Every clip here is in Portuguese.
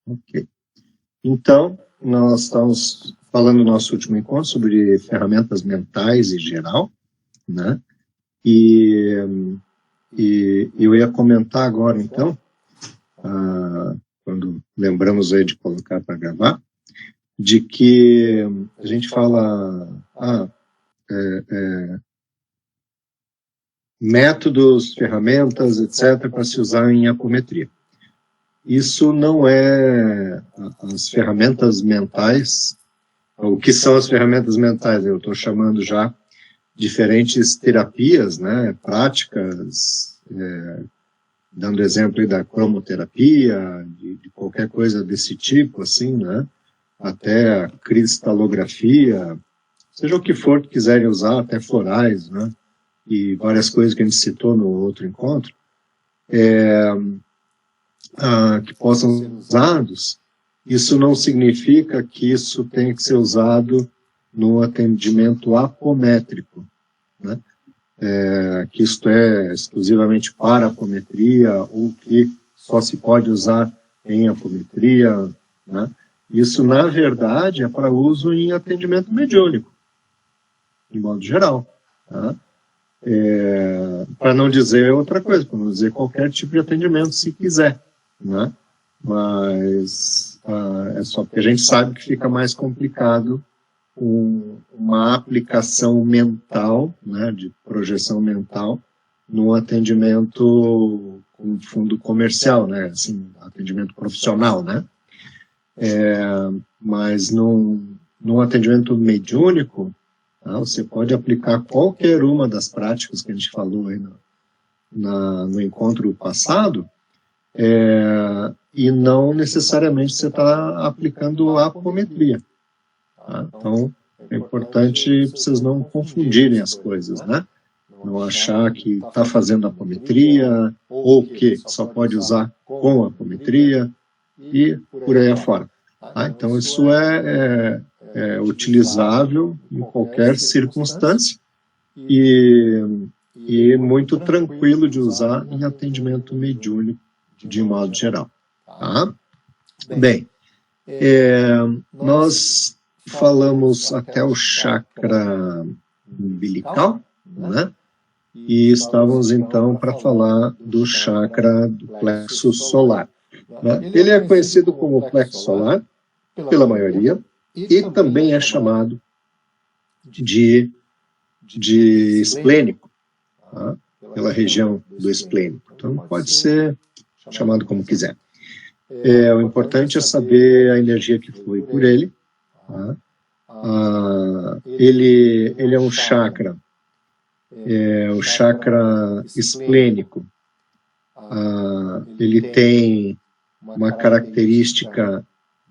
Ok. Então, nós estamos falando no nosso último encontro sobre ferramentas mentais em geral, né? E eu ia comentar agora, então, quando lembramos aí de colocar para gravar, de que a gente fala métodos, ferramentas, etc., para se usar em apometria. Isso não é as ferramentas mentais. O que são as ferramentas mentais? Eu estou chamando já diferentes terapias, né, práticas, dando exemplo aí da cromoterapia, de qualquer coisa desse tipo, assim, né, até a cristalografia, seja o que for que quiserem usar, até florais, né, e várias coisas que a gente citou no outro encontro, que possam ser usados. Isso não significa que isso tenha que ser usado no atendimento apométrico, né? Que isto é exclusivamente para apometria ou que só se pode usar em apometria, né? Isso, na verdade, é para uso em atendimento mediúnico, de modo geral, tá? Para não dizer outra coisa, para não dizer qualquer tipo de atendimento, se quiser, né? Mas é só porque a gente sabe que fica mais complicado uma aplicação mental, né, de projeção mental, no atendimento com fundo comercial, né, assim, atendimento profissional, né? Mas num atendimento mediúnico, você pode aplicar qualquer uma das práticas que a gente falou aí no encontro passado, e não necessariamente você está aplicando a apometria. Tá? Então, é importante vocês não confundirem as coisas, né? Não achar que está fazendo apometria, ou que só pode usar com apometria, e por aí afora. Tá? Então, isso é utilizável em qualquer circunstância e muito tranquilo de usar em atendimento mediúnico, de modo geral. Tá? Bem, nós falamos até o chakra umbilical, né? E estávamos então para falar do chakra do plexo solar. Né? Ele é conhecido como plexo solar pela maioria e também é chamado de esplênico, tá? Pela região do esplênico. Então pode ser chamado como quiser. O importante é saber a energia que flui por ele. Tá? Ele é um chakra, o chakra esplênico. Ele tem uma característica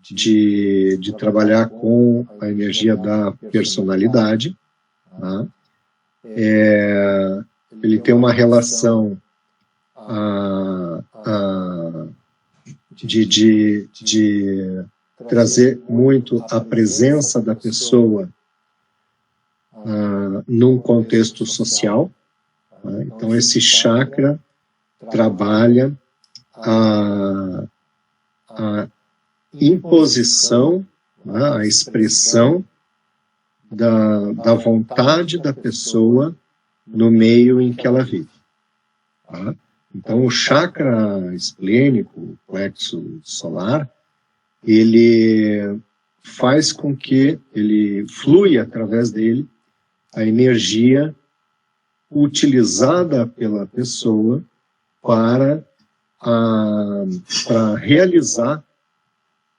de trabalhar com a energia da personalidade. Tá? Ele tem uma relação de trazer muito a presença da pessoa num contexto social. Tá? Então, esse chakra trabalha a imposição, né, a expressão da vontade da pessoa no meio em que ela vive. Tá? Então, o chakra esplênico, o plexo solar, ele faz com que ele flui através dele a energia utilizada pela pessoa para realizar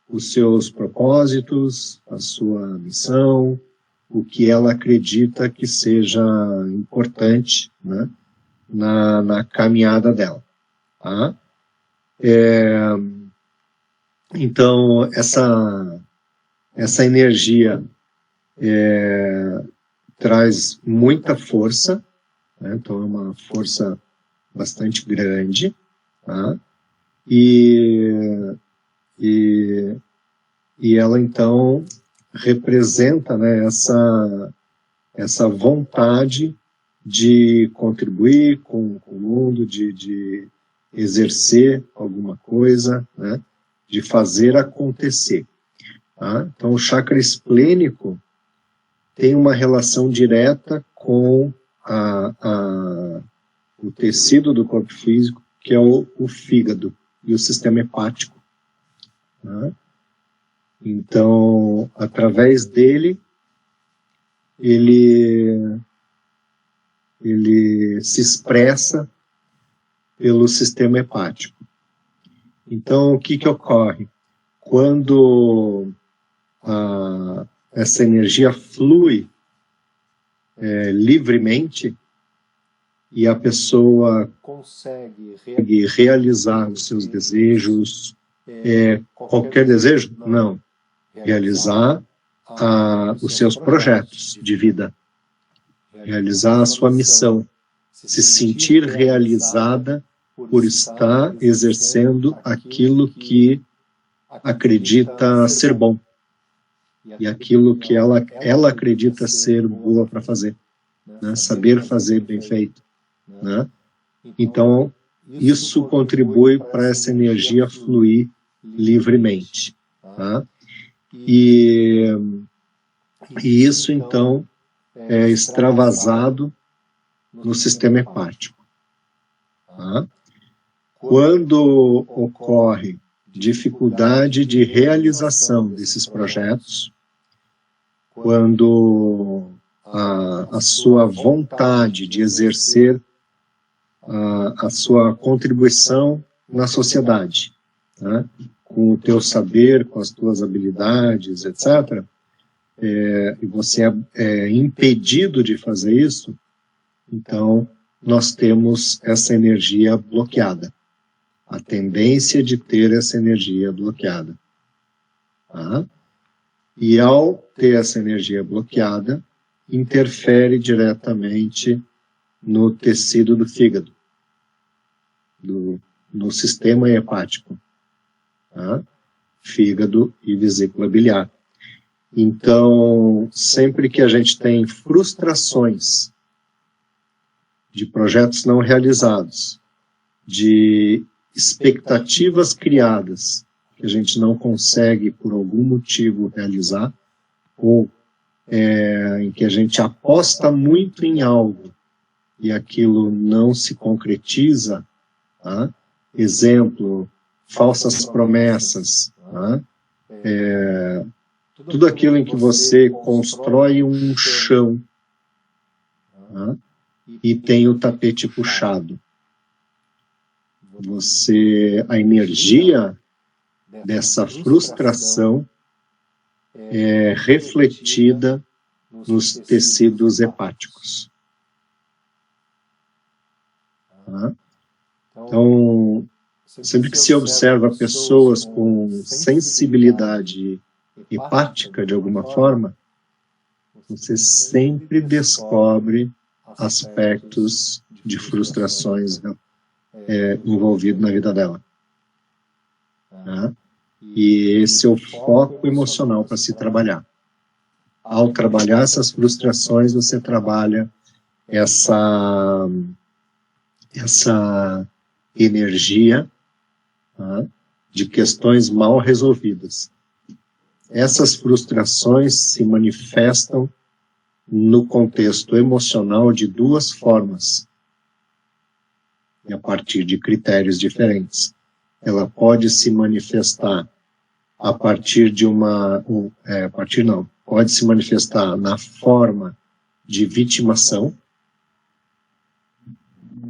os seus propósitos, a sua missão, o que ela acredita que seja importante, né, na caminhada dela. Tá? Então, essa energia traz muita força, né? Então é uma força bastante grande, tá? E ela então representa, né, essa vontade de contribuir com o mundo, de exercer alguma coisa, né? de fazer acontecer. Tá? Então, o chakra esplênico tem uma relação direta com o tecido do corpo físico, que é o fígado e o sistema hepático. Tá? Então, através dele, ele se expressa pelo sistema hepático. Então, o que ocorre? Quando essa energia flui livremente e a pessoa consegue realizar os seus desejos, qualquer desejo? Não. Realizar os seus projetos de vida, realizar a sua missão, se sentir realizada por estar exercendo aquilo que acredita ser bom e aquilo que ela acredita ser boa para fazer, né? Saber fazer bem feito, né? Então, isso contribui para essa energia fluir livremente, tá? E isso, então, é extravasado no sistema hepático. Tá? Quando ocorre dificuldade de realização desses projetos, quando a sua vontade de exercer a sua contribuição na sociedade, tá? Com o teu saber, com as tuas habilidades, etc., e você é impedido de fazer isso, então nós temos essa energia bloqueada, a tendência de ter essa energia bloqueada. Tá? E ao ter essa energia bloqueada, interfere diretamente no tecido do fígado, no sistema hepático, tá? Fígado e vesícula biliar. Então, sempre que a gente tem frustrações de projetos não realizados, de expectativas criadas que a gente não consegue por algum motivo realizar, ou em que a gente aposta muito em algo e aquilo não se concretiza, tá? Exemplo, falsas promessas, tá? Tudo aquilo em que você constrói um chão, tá? E tem o tapete puxado. A energia dessa frustração é refletida nos tecidos hepáticos. Tá? Então, sempre que se observa pessoas com sensibilidade hepática, de alguma forma, você sempre descobre aspectos de frustrações envolvidos na vida dela. Tá? E esse é o foco emocional para se trabalhar. Ao trabalhar essas frustrações, você trabalha essa energia, tá? De questões mal resolvidas. Essas frustrações se manifestam no contexto emocional de duas formas, e a partir de critérios diferentes. Ela pode se manifestar a partir de pode se manifestar na forma de vitimação,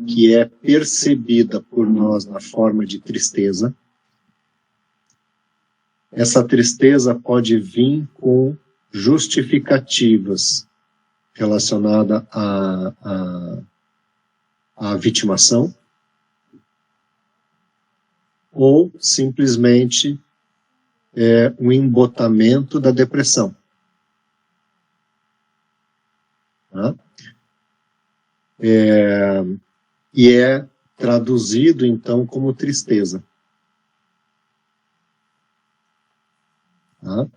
que é percebida por nós na forma de tristeza. Essa tristeza pode vir com justificativas relacionadas à vitimação, ou simplesmente um embotamento da depressão. Tá? E é traduzido, então, como tristeza. Tá?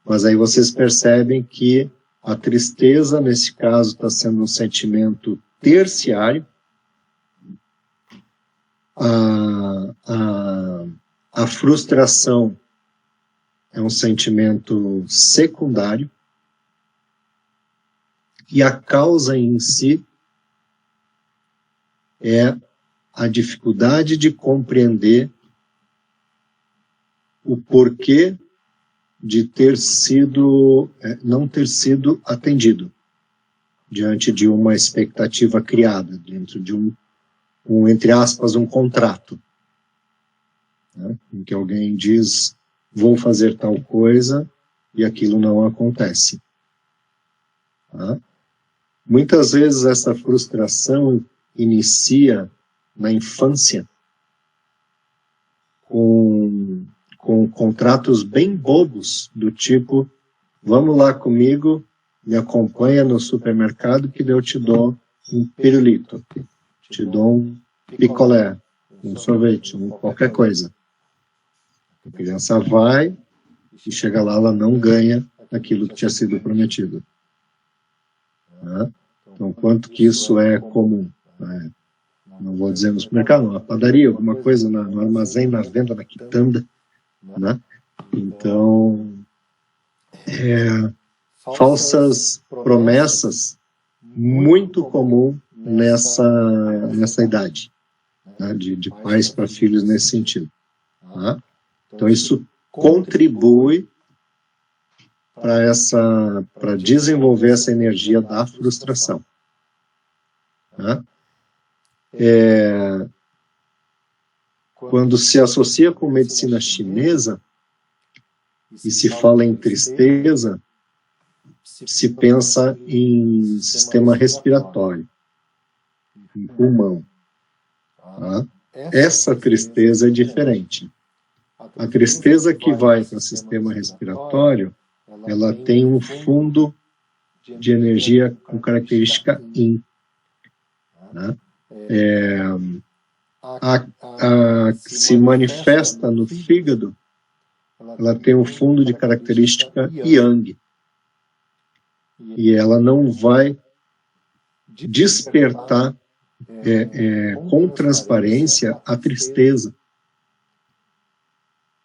Mas aí vocês percebem que a tristeza, nesse caso, está sendo um sentimento terciário. A frustração é um sentimento secundário e a causa em si é a dificuldade de compreender o porquê de não ter sido atendido diante de uma expectativa criada, dentro de entre aspas, um contrato, né, em que alguém diz, vou fazer tal coisa, e aquilo não acontece. Tá? Muitas vezes essa frustração inicia na infância com contratos bem bobos, do tipo, vamos lá comigo, me acompanha no supermercado que eu te dou um pirulito, te dou um picolé, um sorvete, qualquer coisa. A criança vai e chega lá, ela não ganha aquilo que tinha sido prometido. Tá? Então, quanto que isso é comum? Não vou dizer no supermercado, na padaria, alguma coisa, no armazém, na venda, na quitanda. Né? Então, falsas promessas, muito comum nessa idade, né? de pais para filhos nesse sentido. Tá? Então, isso contribui para desenvolver essa energia da frustração. Tá? Quando se associa com medicina chinesa e se fala em tristeza, se pensa em sistema respiratório, em pulmão. Tá? Essa tristeza é diferente. A tristeza que vai para o sistema respiratório, ela tem um fundo de energia com característica Yin. Né? A que se manifesta no fígado, ela tem um fundo de característica Yang. E ela não vai despertar com transparência a tristeza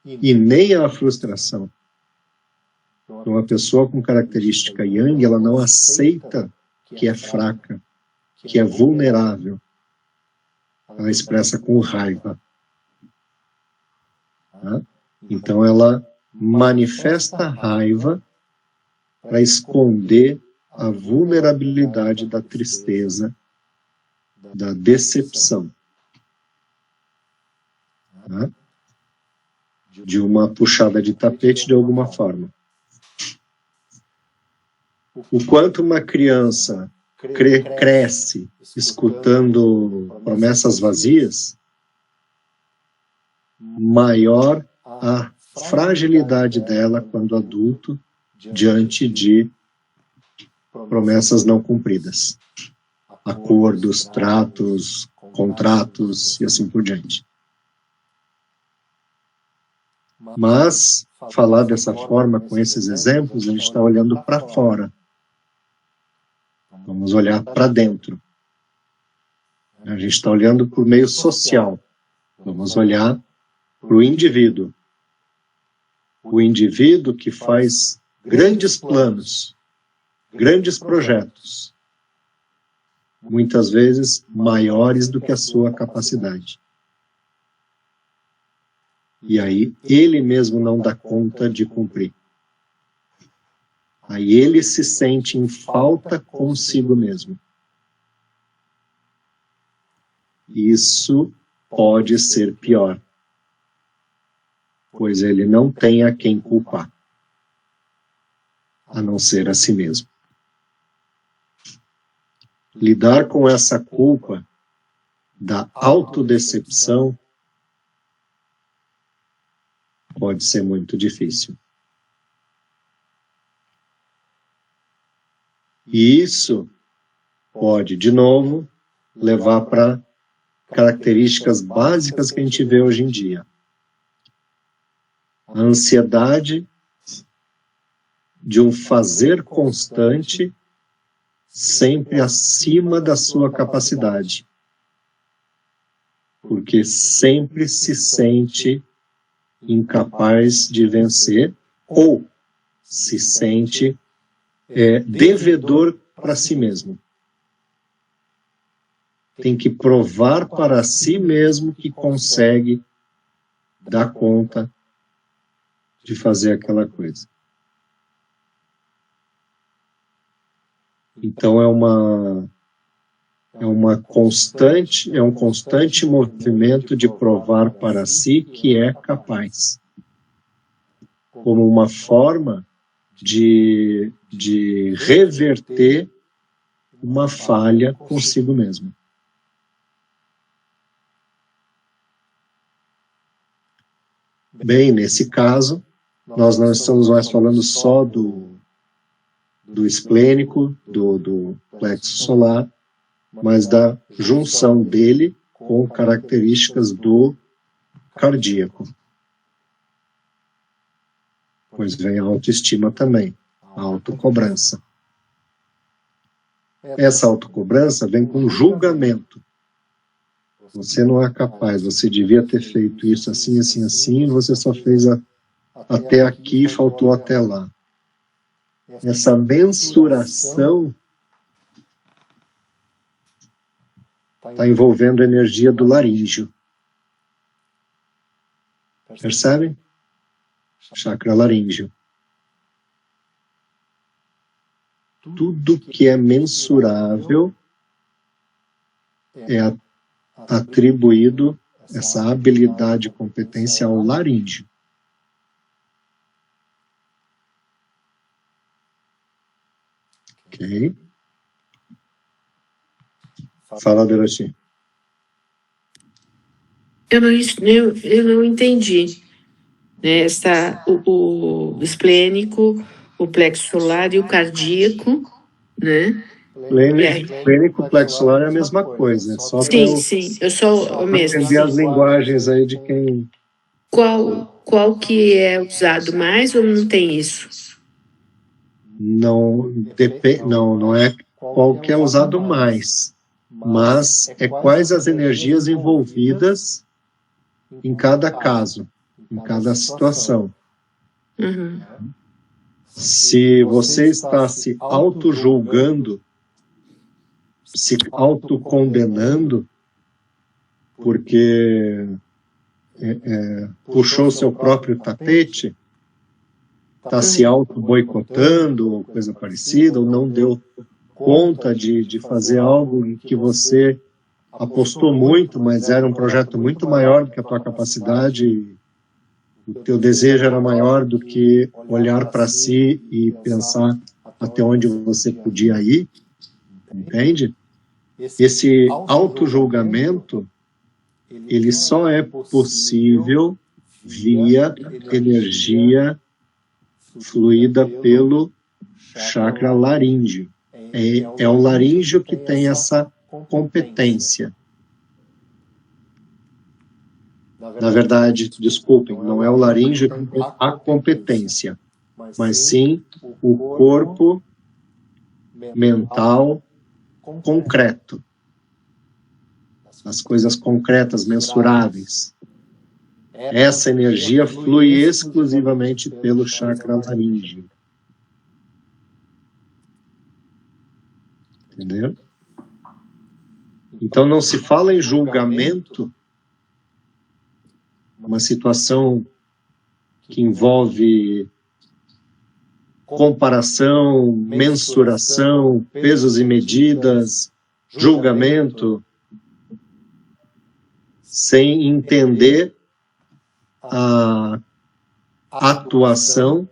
e nem a frustração. Então, uma pessoa com característica Yang, ela não aceita que é fraca, que é vulnerável. Ela expressa com raiva. Tá? Então, ela manifesta raiva para esconder a vulnerabilidade da tristeza, da decepção. Tá? De uma puxada de tapete de alguma forma. O quanto uma criança cresce escutando promessas vazias, maior a fragilidade dela quando adulto diante de promessas não cumpridas, acordos, tratos, contratos e assim por diante. Mas falar dessa forma, com esses exemplos, a gente está olhando para fora. Vamos olhar para dentro. A gente está olhando para o meio social. Vamos olhar para o indivíduo. O indivíduo que faz grandes planos, grandes projetos, muitas vezes maiores do que a sua capacidade. E aí ele mesmo não dá conta de cumprir. Aí ele se sente em falta consigo mesmo. Isso pode ser pior, pois ele não tem a quem culpar, a não ser a si mesmo. Lidar com essa culpa da autodecepção pode ser muito difícil. E isso pode, de novo, levar para características básicas que a gente vê hoje em dia. A ansiedade de um fazer constante sempre acima da sua capacidade. Porque sempre se sente incapaz de vencer ou se sente devedor para si mesmo. Tem que provar para si mesmo que consegue dar conta de fazer aquela coisa. Então é um constante movimento de provar para si que é capaz, como uma forma de reverter uma falha consigo mesmo. Bem, nesse caso, nós não estamos mais falando só do esplênico, do plexo solar, mas da junção dele com características do cardíaco. Pois vem a autoestima também, a autocobrança. Essa autocobrança vem com julgamento. Você não é capaz, você devia ter feito isso assim, assim, assim, e você só fez até aqui, faltou até lá. Essa mensuração está envolvendo a energia do laríngeo. Percebem? Chakra laríngeo. Tudo que é mensurável é atribuído essa habilidade e competência ao laríngeo. Ok? Fala, Dorothy. Eu não entendi. Né? O esplênico, o plexo solar e o cardíaco, né? Esplênico, plexo solar é a mesma coisa. Só sim, eu sou o mesmo. Entender as linguagens aí de quem... Qual que é usado mais ou não tem isso? Não é qual que é usado mais, mas é quais as energias envolvidas em cada caso, em cada situação. Uhum. Se você está se auto-julgando, se autocondenando, porque puxou seu próprio tapete, está se auto-boicotando, ou coisa parecida, ou não deu conta de fazer algo em que você apostou muito, mas era um projeto muito maior do que a tua capacidade, o teu desejo era maior do que olhar para si e pensar até onde você podia ir, entende? Esse auto-julgamento, ele só é possível via energia fluída pelo chakra laríngeo. É o laríngeo que tem essa competência. Na verdade, desculpem, não é o laríngeo que tem a competência, mas sim o corpo mental concreto. As coisas concretas, mensuráveis. Essa energia flui exclusivamente pelo chakra laríngeo. Entendeu? Então não se fala em julgamento, uma situação que envolve comparação, mensuração, pesos e medidas, julgamento, sem entender a atuação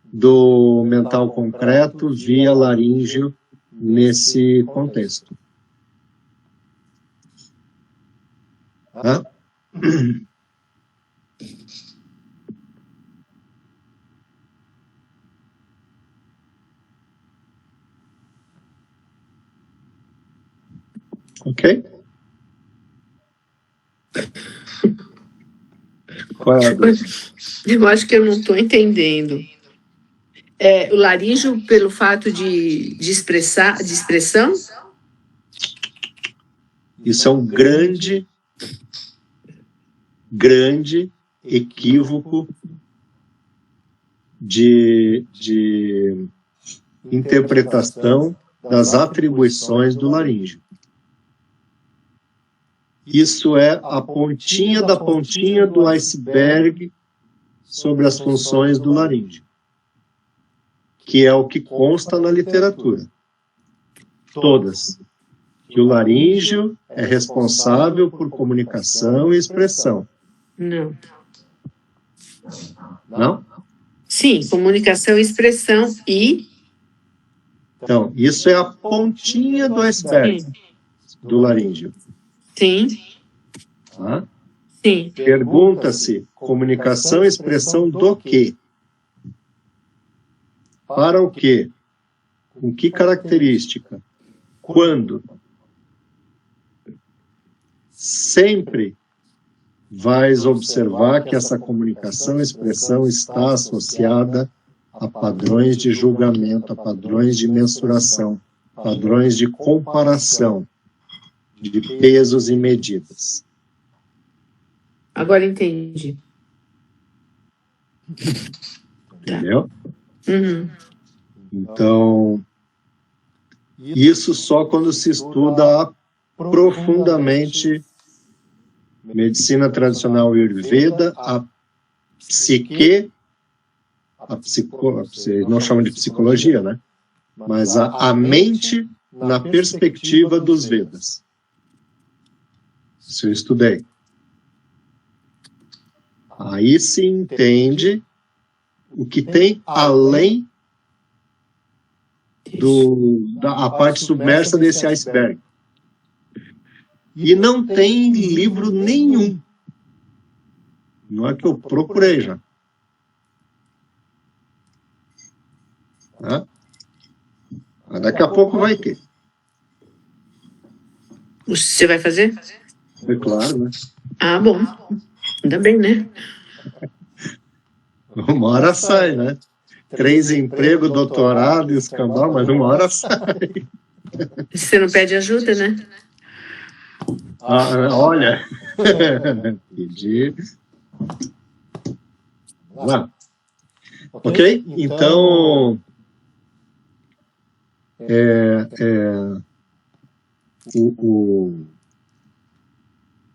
do mental concreto via laríngeo nesse contexto. Tá? Ok? Qual é a dúvida? Eu acho que eu não estou entendendo. O laríngeo pelo fato de expressão? Isso é um grande equívoco de interpretação das atribuições do laríngeo. Isso é a pontinha da pontinha do iceberg sobre as funções do laríngeo, que é o que consta na literatura. Todas. Que o laríngeo é responsável por comunicação e expressão. Não. Não? Sim, comunicação e expressão e... Então, isso é a pontinha do iceberg do laríngeo. Sim. Tá? Sim. Pergunta-se, comunicação e expressão do quê? Para o quê? Com que característica? Quando? Sempre vais observar que essa comunicação e expressão está associada a padrões de julgamento, a padrões de mensuração, padrões de comparação, de pesos e medidas. Agora entendi. Entendeu? Uhum. Então, isso só quando se estuda profundamente medicina tradicional Ayurveda, a psique, não chamam de psicologia, né? Mas a mente na perspectiva dos Vedas. Isso eu estudei. Aí se entende o que tem além da parte submersa desse iceberg. E não tem livro nenhum. Não é que eu procurei já. Tá? Mas daqui a pouco vai ter. Você vai fazer? É claro, né? Ah, bom. Ainda bem, né? Uma hora sai, né? 3 empregos, doutorado, escambau, mas uma hora sai. Você não pede ajuda, né? Ah, olha. Pedir. Vamos lá. Ok? Então,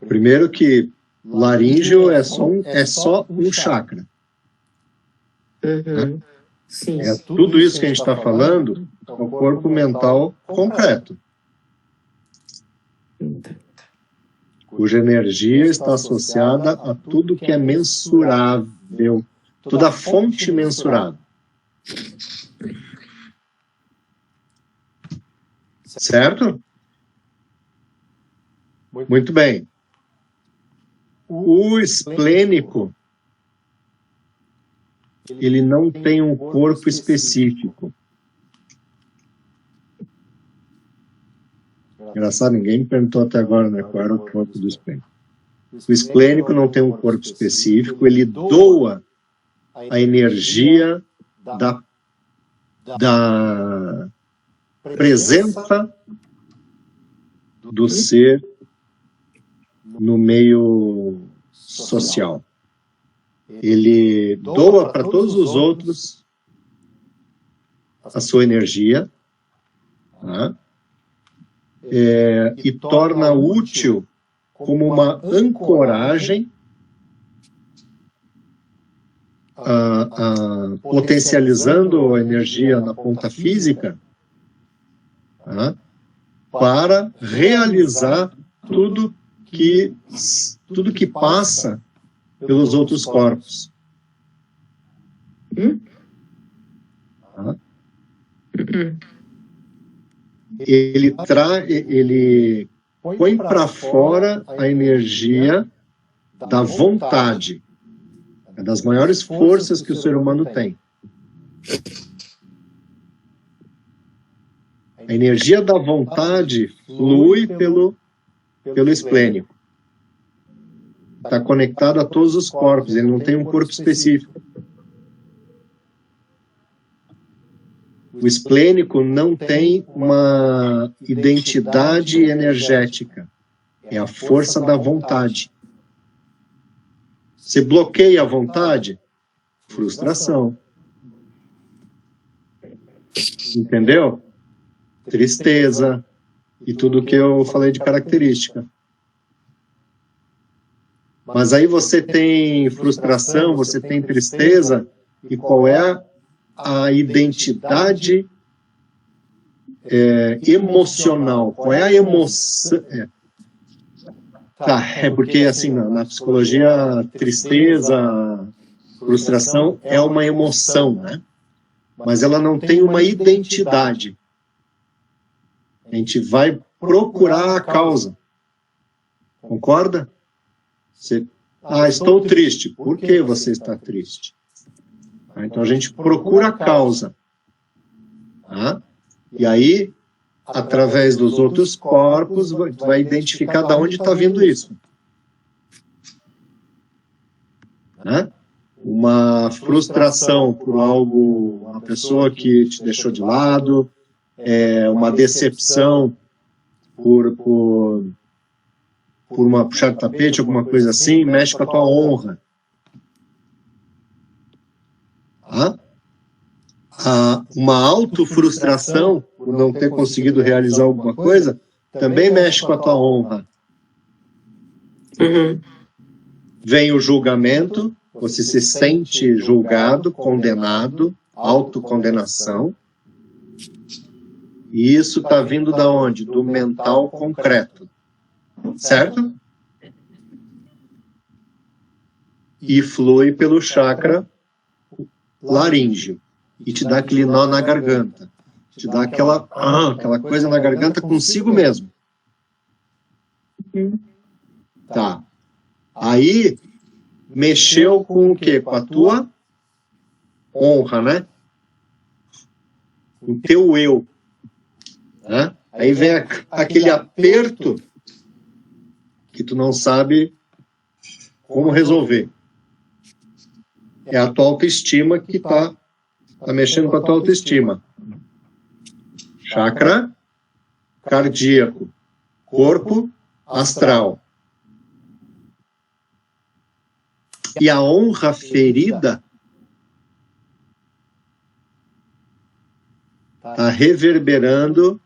primeiro que laríngeo é só um chakra. Uhum. Né? Sim. Tudo isso que a gente está falando é o corpo mental concreto, cuja energia está associada a tudo que é mensurável, toda fonte mensurável. Certo? Muito bem. O esplênico, ele não tem um corpo específico. Engraçado, ninguém me perguntou até agora, né, qual era o corpo do esplênico. O esplênico não tem um corpo específico, ele doa a energia da presença do ser no meio social. Ele doa para todos os outros a sua energia, tá? E torna útil como uma ancoragem, potencializando a energia na ponta física, tá? Para realizar tudo que passa pelos outros corpos. Tá? Ele põe para fora a energia da vontade, é das maiores forças que o ser humano tem. A energia da vontade flui pelo esplênico. Está conectado a todos os corpos, ele não tem um corpo específico. O esplênico não tem uma identidade energética. É a força da vontade. Você bloqueia a vontade? Frustração. Entendeu? Tristeza. E tudo que eu falei de característica. Mas aí você tem frustração, você tem tristeza, e qual é a identidade emocional? Qual é a emoção? É porque assim, na psicologia, tristeza, frustração é uma emoção, né? Mas ela não tem uma identidade. A gente vai procurar a causa. Concorda? Você, estou triste. Por que você está triste? Então a gente procura a causa. E aí, através dos outros corpos, vai identificar de onde está vindo isso. Uma frustração por algo, uma pessoa que te deixou de lado, uma decepção por uma puxada de tapete, alguma coisa assim, mexe com a tua honra. Uma autofrustração por não ter conseguido realizar alguma coisa também mexe com a tua honra. Vem o julgamento, você se sente julgado, condenado, autocondenação. E isso está vindo da onde? Do mental concreto. Certo? E flui pelo chakra laríngeo. E te dá aquele nó na garganta. Te dá aquela coisa na garganta consigo mesmo. Tá. Aí, mexeu com o quê? Com a tua honra, né? Com o teu eu. Né? Aí vem aquele aperto que tu não sabe como resolver. É a tua autoestima que está mexendo com a tua autoestima. Chakra cardíaco, corpo astral. E a honra ferida está reverberando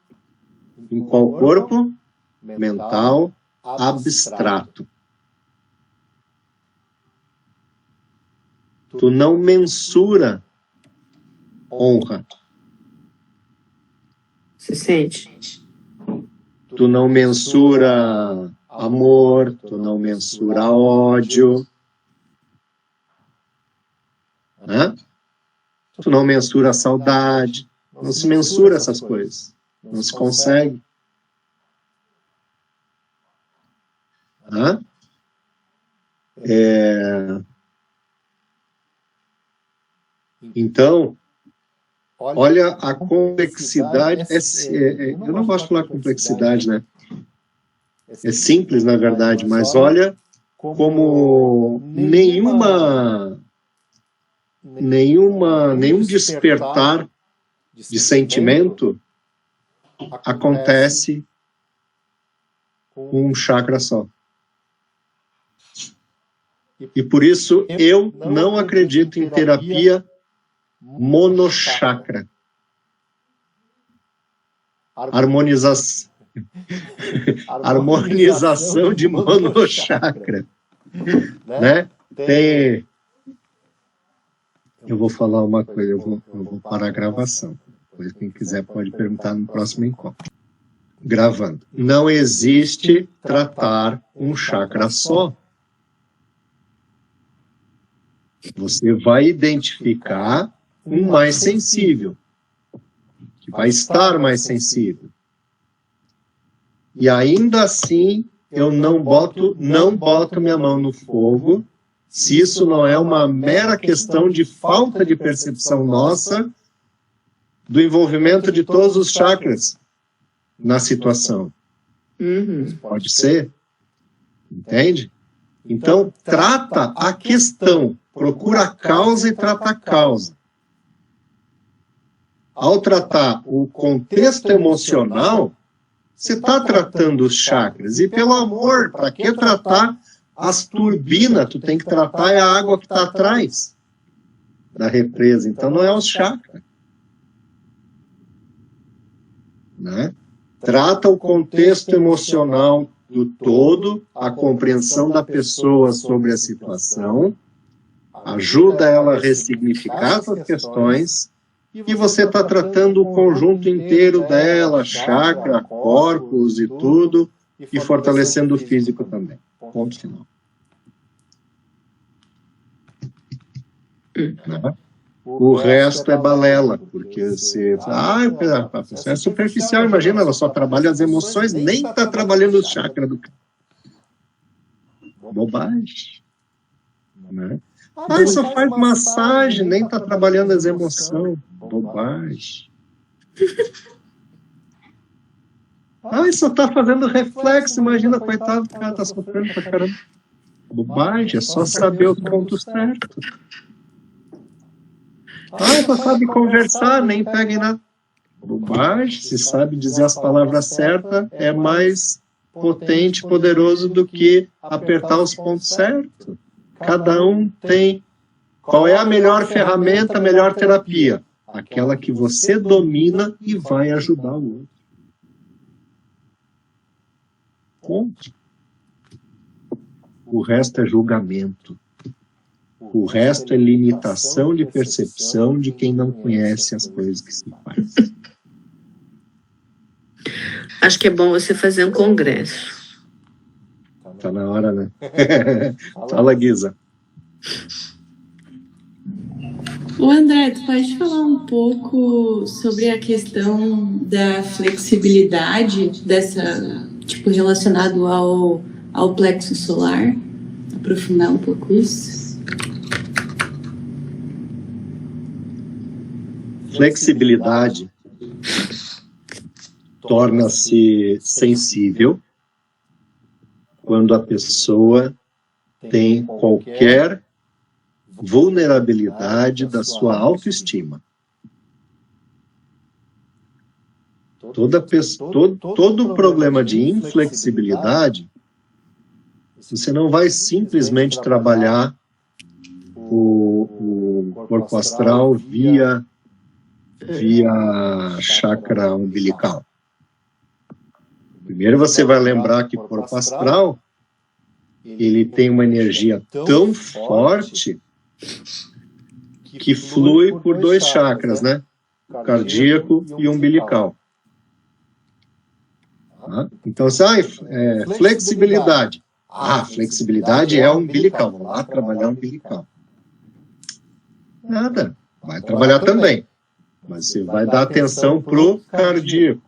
em qual corpo? Mental abstrato. Tu não mensura honra. Você sente? Tu não mensura amor, tu não mensura ódio. Né? Tu não mensura saudade. Não se mensura essas coisas. Não se consegue. Então, olha a complexidade. Eu não gosto de falar complexidade, né? É simples, na verdade, mas olha como nenhum despertar de sentimento acontece com um chakra só. E por isso eu não acredito em terapia monochakra. Harmonização de monochakra. Né? Eu vou falar uma coisa, eu vou parar a gravação. Depois, quem quiser pode perguntar no próximo encontro. Gravando. Não existe tratar um chakra só. Você vai identificar um mais sensível, que vai estar mais sensível. E ainda assim, eu não boto minha mão no fogo, se isso não é uma mera questão de falta de percepção nossa do envolvimento de todos os chakras na situação. Pode ser? Entende? Então, trata a questão. Procura a causa e trata a causa. Ao tratar o contexto emocional, você está tratando os chakras. E, pelo amor, para que tratar As turbinas, tu tem que tratar é a água que está atrás da represa. Então não é os chakras. Né? Trata o contexto emocional do todo, a compreensão da pessoa sobre a situação, ajuda ela a ressignificar essas questões, e você está tratando o conjunto inteiro dela, chakra, corpos e tudo, e fortalecendo o físico também. Ponto final. Né? O resto é balela, porque você a pessoa é superficial, imagina, ela só trabalha as emoções, nem está trabalhando os chakras do cara. Bobagem. Né? Só faz massagem, nem está trabalhando as emoções. Bobagem. Só está fazendo reflexo, imagina, coitado, o cara está sofrendo pra caramba. Bobagem, é só saber os pontos certos. Só sabe conversar, nem pega em nada. Bobagem, se sabe dizer as palavras certas, é mais potente, poderoso do que apertar os pontos certos. Cada um tem. Qual é a melhor ferramenta, a melhor terapia? Aquela que você domina e vai ajudar o outro. Ponto. O resto é julgamento. O resto é limitação de percepção de quem não conhece as coisas que se faz. Acho que é bom você fazer um congresso. Tá na hora, né? Fala, Guisa. O André, tu pode falar um pouco sobre a questão da flexibilidade dessa, tipo, relacionado ao plexo solar? Aprofundar um pouco isso? Flexibilidade torna-se sensível quando a pessoa tem qualquer vulnerabilidade da sua autoestima. Todo problema de inflexibilidade, você não vai simplesmente trabalhar o corpo astral via chakra umbilical. Primeiro você vai lembrar que o corpo astral ele tem uma energia tão forte que flui por dois chakras, né? O cardíaco e o umbilical. Então, flexibilidade. Flexibilidade é o umbilical. Vamos lá trabalhar o umbilical. Nada. Vai trabalhar também. Mas você vai dar atenção pro cardíaco.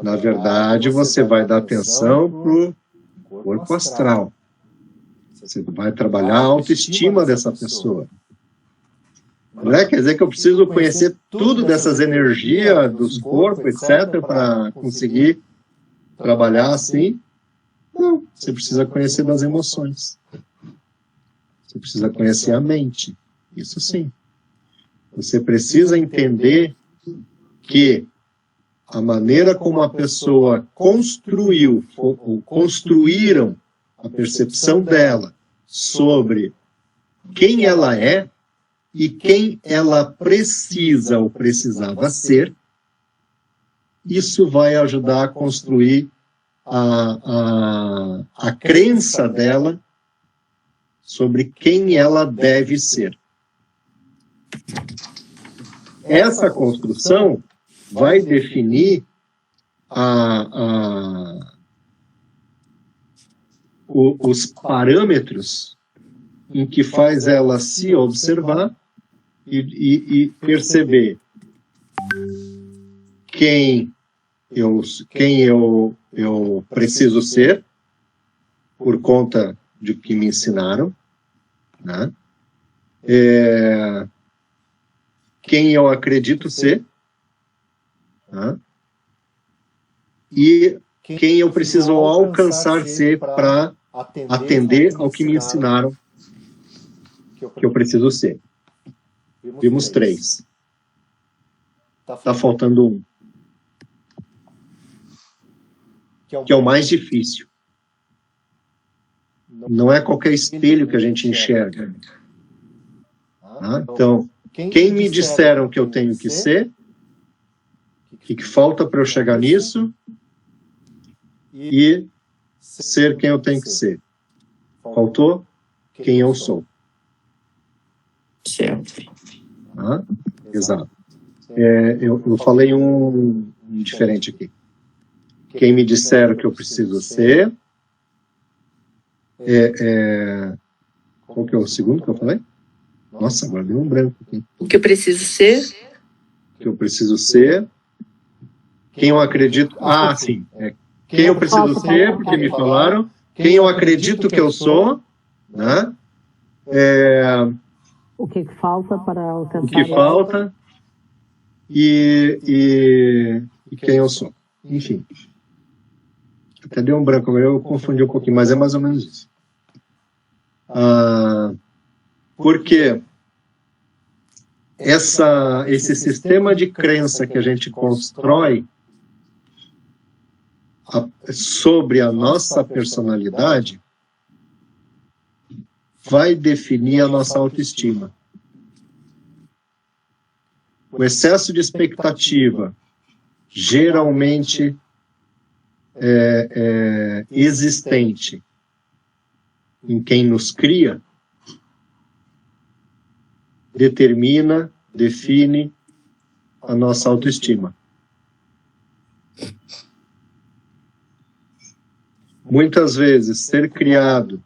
Na verdade, você vai dar atenção pro corpo astral. Você vai trabalhar a autoestima dessa pessoa. Não quer dizer que eu preciso conhecer tudo dessas energias dos corpos, etc., para conseguir trabalhar assim. Não, você precisa conhecer das emoções. Você precisa conhecer a mente. Isso sim. Você precisa entender que a maneira como a pessoa construiu ou construíram a percepção dela sobre quem ela é e quem ela precisa ou precisava ser, isso vai ajudar a construir a crença dela sobre quem ela deve ser. Essa construção vai definir os parâmetros em que faz ela se observar e perceber quem eu preciso ser por conta de que me ensinaram, né? Quem eu acredito ser, né? E quem eu preciso alcançar ser para atender ao que me ensinaram que eu preciso ser. Vimos 3. Está faltando um. Que é o mais difícil. não é qualquer espelho que a gente enxerga. Tá? Então, quem me disseram que eu tenho que ser, que falta para eu chegar nisso, e ser quem eu tenho que ser. Faltou quem eu sou. Certo. Tá? Exato. Eu falei um diferente aqui. Quem me disseram que eu preciso ser. Qual que é o segundo que eu falei? Nossa, agora deu um branco aqui. O que eu preciso ser? O que eu preciso ser. Quem eu acredito. Ah, sim. Quem eu preciso ser, porque me falaram. Quem eu acredito que eu sou. Né? O que falta para alcançar? O que falta. E quem eu sou. Enfim. Até deu um branco, eu confundi um pouquinho, mas é mais ou menos isso. Porque esse sistema de crença que a gente constrói sobre a nossa personalidade vai definir a nossa autoestima. O excesso de expectativa geralmente existente em quem nos cria define a nossa autoestima. Muitas vezes, ser criado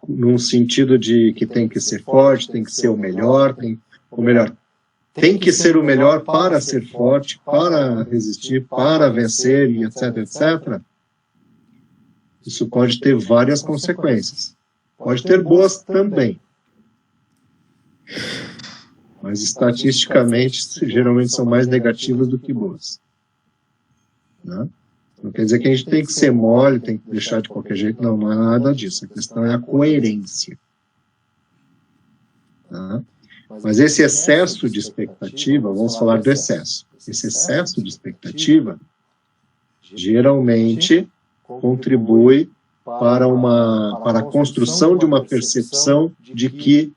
num sentido de que tem que ser forte, tem que ser o melhor, tem que ser o melhor para ser forte, para resistir, para vencer, e etc, etc. Isso pode ter várias consequências. Pode ter boas também. Mas, estatisticamente, geralmente são mais negativas do que boas. Né? Não quer dizer que a gente tem que ser mole, tem que deixar de qualquer jeito. Não, não é nada disso. A questão é a coerência. Tá? Mas esse excesso de expectativa, vamos falar do excesso. Esse excesso de expectativa, geralmente, contribui para a construção de uma percepção de que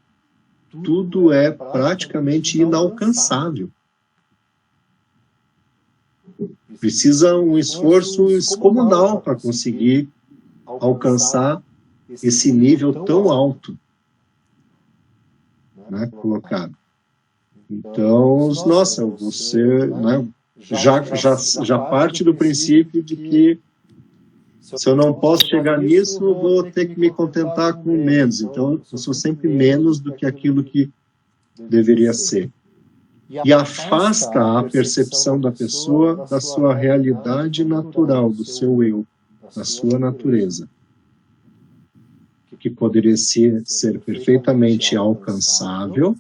tudo é praticamente inalcançável. Precisa um esforço excomunal para conseguir alcançar esse nível tão alto, né, colocado. Então, nossa, você, né, já parte do princípio de que se eu não posso chegar nisso, eu vou ter que me contentar com menos. Então, eu sou sempre menos do que aquilo que deveria ser. E afasta a percepção da pessoa da sua realidade natural, do seu eu, da sua natureza, que poderia ser perfeitamente alcançável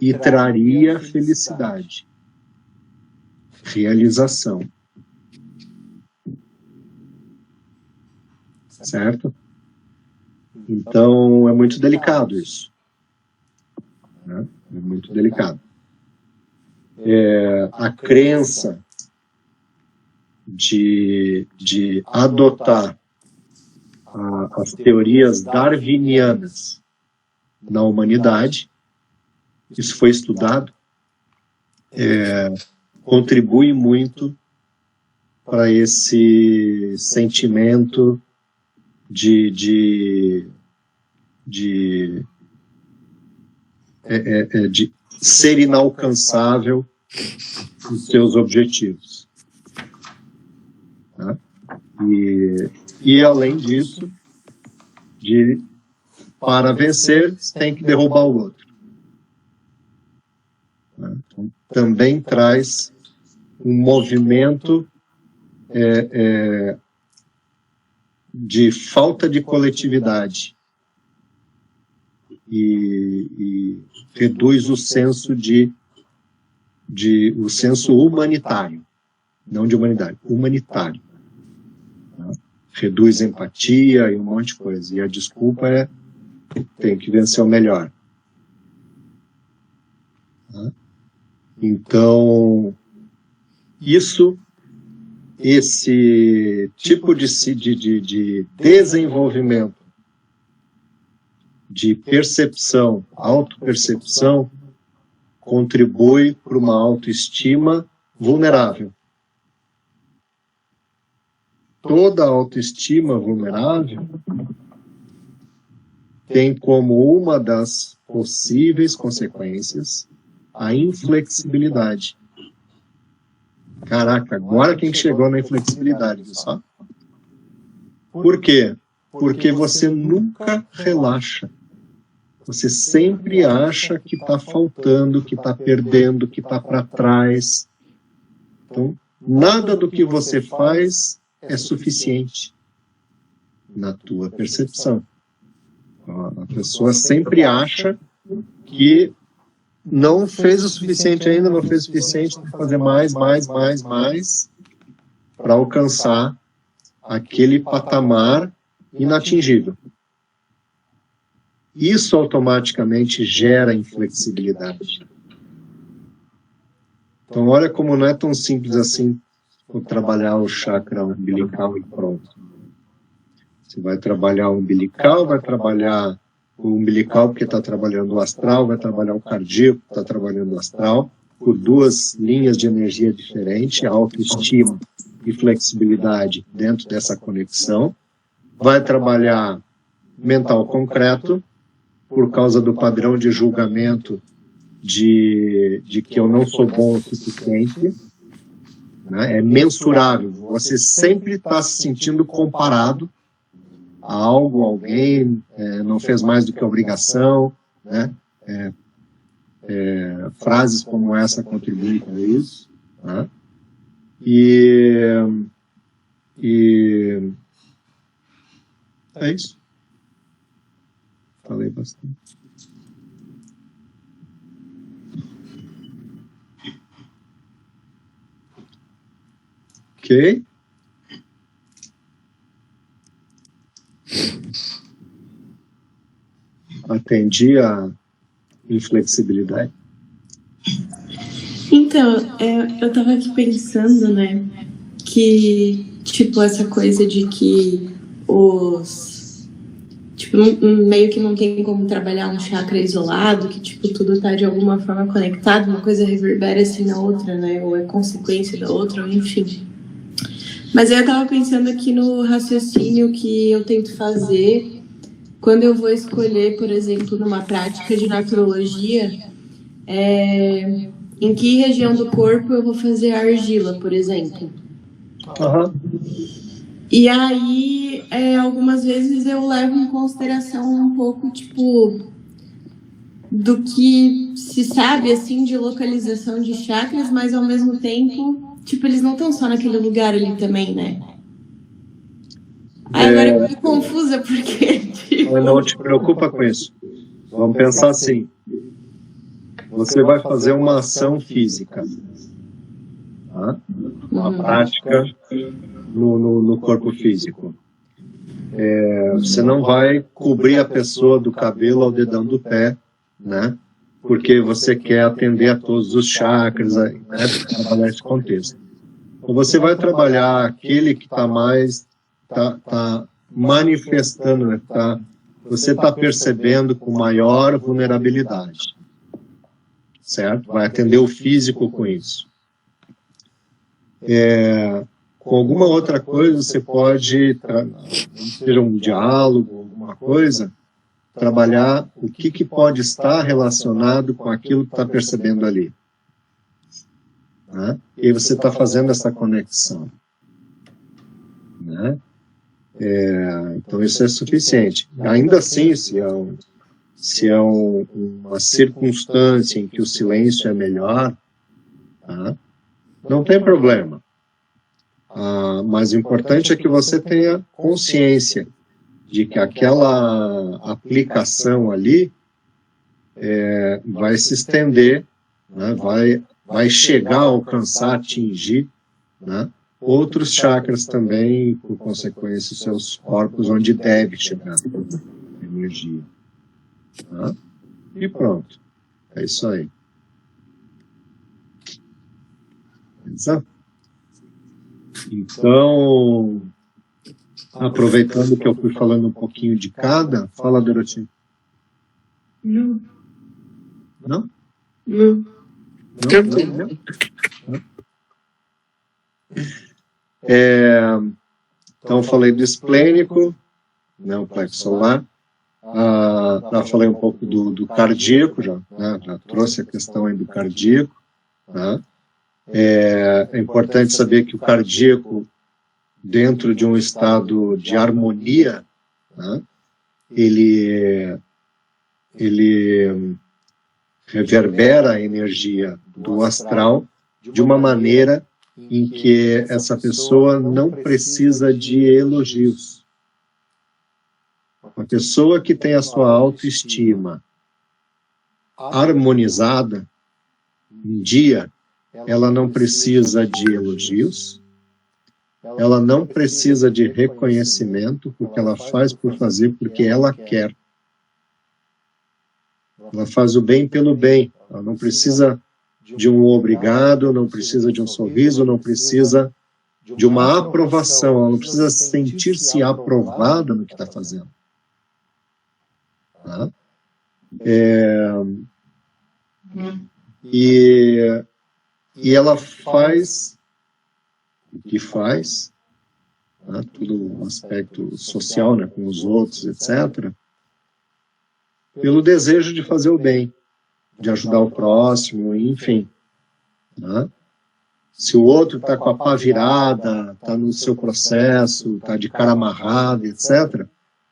e traria felicidade, realização. Certo? Então, é muito delicado isso. Né? É muito delicado. A crença de adotar as teorias darwinianas na humanidade, isso foi estudado, contribui muito para esse sentimento de ser inalcançável os seus objetivos. Tá? E além disso, para vencer, tem que derrubar o outro. Tá? Então, também traz um movimento de falta de coletividade e reduz o senso o senso humanitário, não de humanidade, humanitário. Tá? Reduz empatia e um monte de coisa. E a desculpa tem que vencer o melhor. Tá? Então, isso esse tipo de desenvolvimento de percepção, autopercepção, contribui para uma autoestima vulnerável. Toda autoestima vulnerável tem como uma das possíveis consequências a inflexibilidade. Caraca, agora quem chegou na inflexibilidade, viu só? Por quê? Porque você nunca relaxa. Você sempre acha que está faltando, que está perdendo, que está para trás. Então, nada do que você faz é suficiente na tua percepção. A pessoa sempre acha que não fez o suficiente ainda, não fez o suficiente, tem que fazer mais, para alcançar aquele patamar inatingível. Isso automaticamente gera inflexibilidade. Então, olha como não é tão simples assim trabalhar o chakra umbilical e pronto. Você vai trabalhar o umbilical, vai trabalhar o umbilical porque está trabalhando o astral, vai trabalhar o cardíaco, está trabalhando o astral, por duas linhas de energia diferentes, autoestima e flexibilidade dentro dessa conexão. Vai trabalhar mental concreto, por causa do padrão de julgamento de que eu não sou bom o suficiente, né? É mensurável. Você sempre está se sentindo comparado a algo, alguém, não fez mais do que obrigação, né? Frases como essa contribuem para isso, né? E é isso. Falei bastante. Ok. Atendi a inflexibilidade. Então, eu tava aqui pensando, né, que, tipo, essa coisa de que tipo, meio que não tem como trabalhar um chakra isolado, que, tipo, tudo tá de alguma forma conectado, uma coisa reverbera assim na outra, né, ou é consequência da outra, ou enfim. Mas aí eu tava pensando aqui no raciocínio que eu tento fazer quando eu vou escolher, por exemplo, numa prática de naturologia, em que região do corpo eu vou fazer a argila, por exemplo. E aí, algumas vezes eu levo em consideração um pouco, tipo, do que se sabe, assim, de localização de chakras, mas ao mesmo tempo, tipo, eles não estão só naquele lugar ali também, né? Aí agora eu fico confusa porque... Tipo... Não te preocupa com isso. Vamos pensar assim. Você vai fazer uma ação física. Tá? Uma prática no corpo físico. Você não vai cobrir a pessoa do cabelo ao dedão do pé, né? Porque você quer atender a todos os chakras, né? Trabalhar esse contexto. Então você vai trabalhar aquele que está mais tá manifestando, né? Você está percebendo com maior vulnerabilidade, certo? Vai atender o físico com isso. Com alguma outra coisa, você pode, seja um diálogo, alguma coisa, trabalhar o que pode estar relacionado com aquilo que está percebendo ali. Né? E aí você está fazendo essa conexão. Né? Então isso é suficiente. Ainda assim, se é uma circunstância em que o silêncio é melhor, tá? Não tem problema. Mas o importante é que você tenha consciência de que aquela aplicação ali vai se estender, né? vai chegar a alcançar, atingir, né? Outros chakras também, por consequência, seus corpos onde deve chegar a energia. Tá? E pronto. É isso aí. Beleza? Então, aproveitando que eu fui falando um pouquinho de cada, fala, Doroti. Não. Não? Não. Não? Então, falei do esplênico, né, o plexo solar. Já falei um pouco do cardíaco, já trouxe a questão aí do cardíaco. Tá? É importante saber que o cardíaco, dentro de um estado de harmonia, né, ele reverbera a energia do astral de uma maneira em que essa pessoa não precisa de elogios. Uma pessoa que tem a sua autoestima harmonizada, um dia, ela não precisa de elogios, ela não precisa de reconhecimento, porque ela faz por fazer, porque ela quer. Ela faz o bem pelo bem, ela não precisa de um obrigado, não precisa de um sorriso, não precisa de uma aprovação, ela não precisa sentir-se aprovada no que está fazendo. Tá? E ela faz o que faz, tá? Tudo um aspecto social, né, com os outros, etc., pelo desejo de fazer o bem, de ajudar o próximo, enfim. Tá? Se o outro está com a pá virada, está no seu processo, está de cara amarrada, etc.,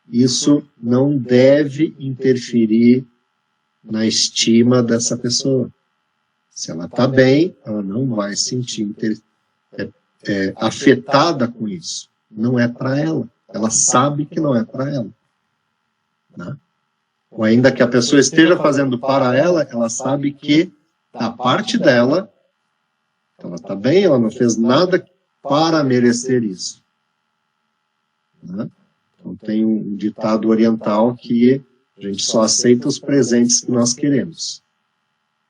isso não deve interferir na estima dessa pessoa. Se ela está bem, ela não vai se sentir afetada com isso. Não é para ela. Ela sabe que não é para ela. Né? Ou ainda que a pessoa esteja fazendo para ela, ela sabe que da parte dela, ela está bem, ela não fez nada para merecer isso. Né? Então tem um ditado oriental que a gente só aceita os presentes que nós queremos.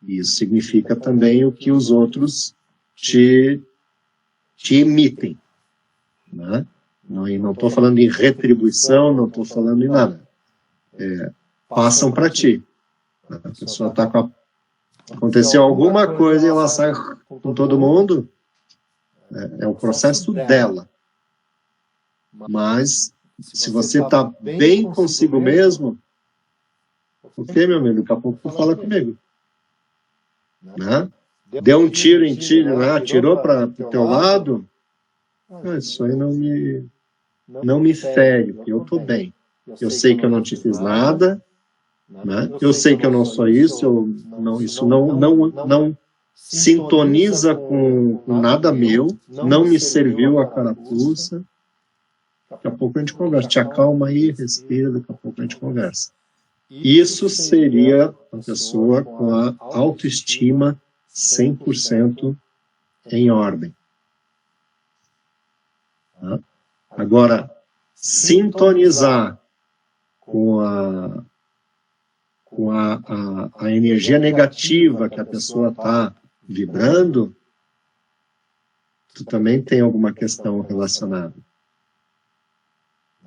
E isso significa também o que os outros te emitem. Né? Não estou falando em retribuição, não estou falando em nada. Passam para ti. A pessoa está com aconteceu alguma coisa e ela sai com todo mundo, é o processo dela. Mas, se você está bem consigo mesmo, ok, meu amigo, daqui a pouco tu fala comigo. Né? Deu um tiro em ti, né? Atirou para o teu lado, isso aí não me fere, porque eu estou bem. Eu sei que eu não te fiz nada, né? Eu sei que eu não sou isso, isso não sintoniza com nada meu, não me serviu a carapuça. Daqui a pouco a gente conversa. Te acalma aí, respira, daqui a pouco a gente conversa. Isso seria uma pessoa com a autoestima 100% em ordem. Tá? Agora, sintonizar com a energia negativa que a pessoa está vibrando, tu também tem alguma questão relacionada.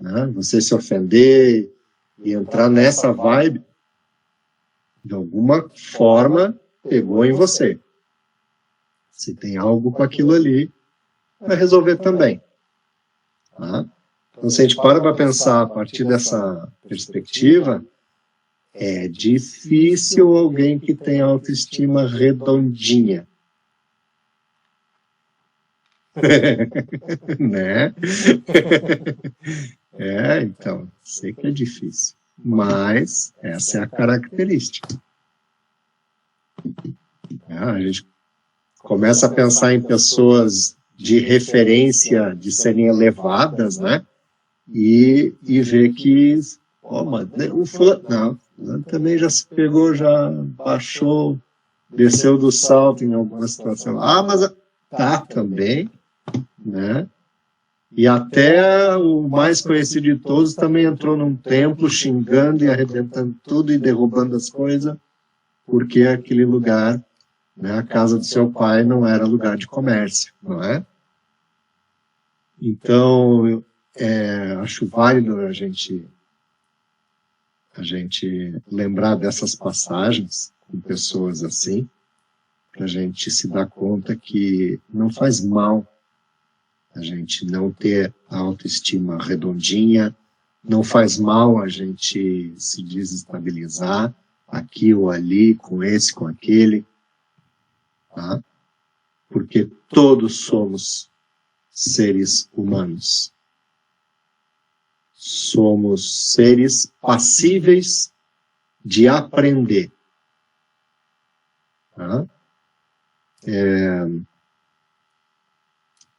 Né? Você se ofender e entrar nessa vibe, de alguma forma, pegou em você. Se tem algo com aquilo ali, vai resolver também. Tá? Então, se a gente para pensar a partir dessa perspectiva, é difícil alguém que tem autoestima redondinha. Né? Então, sei que é difícil. Mas essa é a característica. A gente começa a pensar em pessoas de referência, de serem elevadas, né? E ver que, mas o fulano também já se pegou, já baixou, desceu do salto em alguma situação. Mas tá também, né? E até o mais conhecido de todos também entrou num templo xingando e arrebentando tudo e derrubando as coisas, porque aquele lugar, né, a casa do seu pai não era lugar de comércio, não é? Então, acho válido a gente lembrar dessas passagens com pessoas assim, para a gente se dar conta que não faz mal a gente não ter a autoestima redondinha, não faz mal a gente se desestabilizar aqui ou ali, com esse, com aquele, tá? Porque todos somos seres humanos. Somos seres passíveis de aprender. Tá?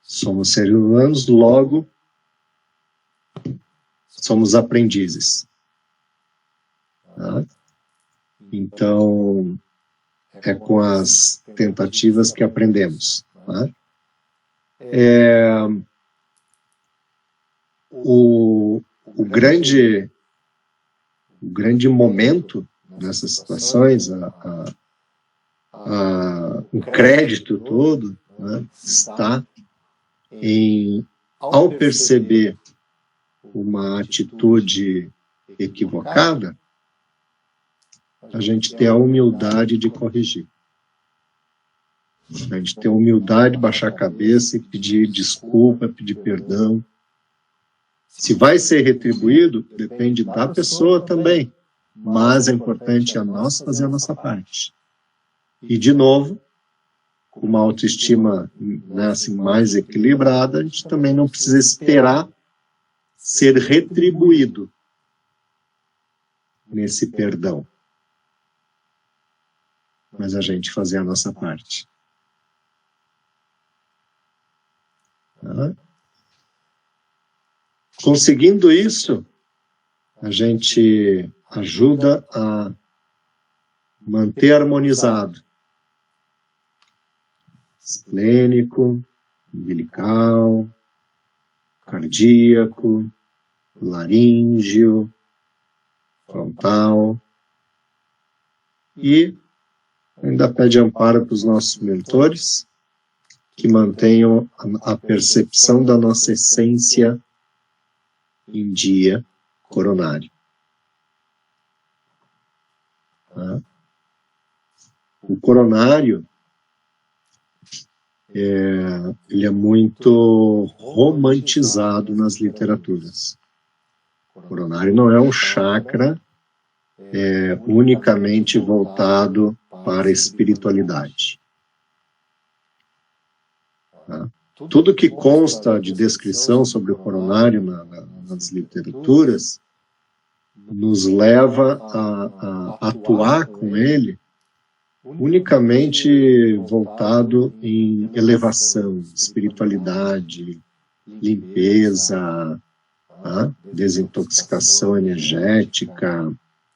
Somos seres humanos, logo somos aprendizes. Tá? Então, é com as tentativas que aprendemos. Tá? O grande momento nessas situações, o crédito todo, né, está em, ao perceber uma atitude equivocada, a gente ter a humildade de corrigir. A gente ter a humildade de baixar a cabeça e pedir desculpa, pedir perdão. Se vai ser retribuído, depende da pessoa também. Mas é importante a nós fazer a nossa parte. E, de novo, com uma autoestima, né, assim, mais equilibrada, a gente também não precisa esperar ser retribuído nesse perdão. Mas a gente fazer a nossa parte. Tá? Conseguindo isso, a gente ajuda a manter harmonizado esplênico, umbilical, cardíaco, laríngeo, frontal, e ainda pede amparo para os nossos mentores que mantenham a percepção da nossa essência em dia coronário. Tá? O coronário ele é muito romantizado nas literaturas. O coronário não é um chakra unicamente voltado para a espiritualidade. Tá? Tudo que consta de descrição sobre o coronário nas literaturas nos leva a atuar com ele unicamente voltado em elevação, espiritualidade, limpeza, tá? Desintoxicação energética,